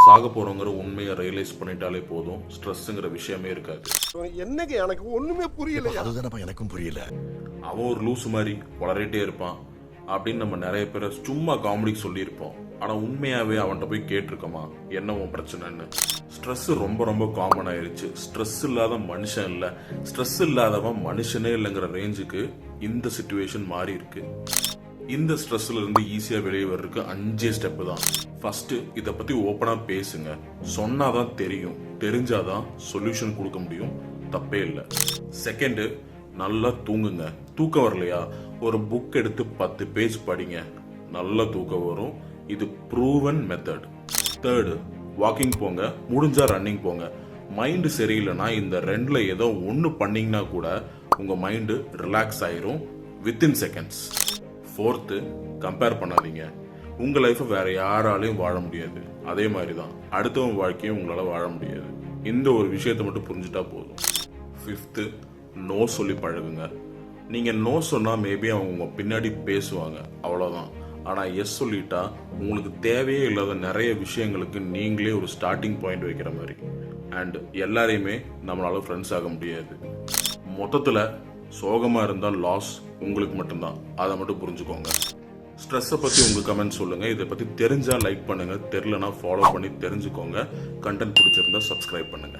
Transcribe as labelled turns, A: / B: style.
A: சாக போறோங்கிற உண்மையை ரியலைஸ் பண்ணிட்டாலே போதும், ஸ்ட்ரெஸ்ஸுங்கிற விஷயமே இருக்காது.
B: என்னங்க எனக்கு ஒண்ணுமே புரியல.
C: அதுதானப்பா எனக்கும் புரியல.
A: அவன் ஒரு லூசு மாதிரி வளரிட்டே இருப்பான் அப்படின்னு நம்ம நிறைய பேரை சும்மா காமெடிக்கு சொல்லியிருப்போம். ஆனா உண்மையாவே அவன்கிட்ட போய் கேட்டிருக்கோமா என்ன உன் பிரச்சனைன்னு? ஸ்ட்ரெஸ் ரொம்ப ரொம்ப காமன் ஆயிருச்சு. ஸ்ட்ரெஸ் இல்லாத மனுஷன் இல்ல, ஸ்ட்ரெஸ் இல்லாதவன் மனுஷனே இல்லைங்கிற ரேஞ்சுக்கு இந்த சிச்சுவேஷன் மாறி இருக்கு. இந்த ஸ்ட்ரெஸ்ல இருந்து ஈஸியா வெளியே வர்றதுக்கு 5 ஸ்டெப் தான். ஃபர்ஸ்ட், இத பத்தி ஓப்பனா பேசுங்க. சொன்னாதான் தெரியும், தெரிஞ்சாதான் சொல்யூஷன் கொடுக்க முடியும், தப்பே இல்லை. செகண்ட், நல்லா தூங்குங்க. தூக்கம் வரலையா, ஒரு புக் எடுத்து 10 பேஜ் படிங்க, நல்ல தூக்கம் வரும். இது ப்ரூவன் மெத்தட். தேர்டு, வாக்கிங் போங்க, முடிஞ்சா ரன்னிங் போங்க. மைண்டு சரியில்லைன்னா இந்த ரெண்டுல ஏதோ ஒன்று பண்ணீங்கன்னா கூட உங்க மைண்டு ரிலாக்ஸ் ஆயிரும் வித்தின் செகண்ட்ஸ். ஃபோர்த்து, கம்பேர் பண்ணாதீங்க. உங்க லைஃப் வேற யாராலையும் வாழ முடியாது, அதே மாதிரி தான் அடுத்தவங்க வாழ்க்கையும் உங்களால வாழ முடியாது. இந்த ஒரு விஷயத்தை மட்டும் புரிஞ்சுட்டா போதும். ஃபிஃப்த்து, நோ சொல்லி பழகுங்க. நீங்க நோ சொன்னா மேபி அவங்க உங்க பின்னாடி பேசுவாங்க, அவ்வளவுதான். ஆனா எஸ் சொல்லிட்டா உங்களுக்கு தேவையே இல்லாத நிறைய விஷயங்களுக்கு நீங்களே ஒரு ஸ்டார்டிங் பாயிண்ட் வைக்கிற மாதிரி. அண்ட் எல்லாரையுமே நம்மளால ஃப்ரெண்ட்ஸ் ஆக முடியாது. மொத்தத்துல சோகமா இருந்தால் லாஸ் உங்களுக்கு மட்டும்தான், அதை மட்டும் புரிஞ்சுக்கோங்க. ஸ்ட்ரெஸ்ஸை பத்தி உங்க கமெண்ட் சொல்லுங்க. இதை பத்தி தெரிஞ்சா லைக் பண்ணுங்க, தெரியலனா ஃபாலோ பண்ணி தெரிஞ்சுக்கோங்க. கண்டென்ட் பிடிச்சிருந்தா சப்ஸ்கிரைப் பண்ணுங்க.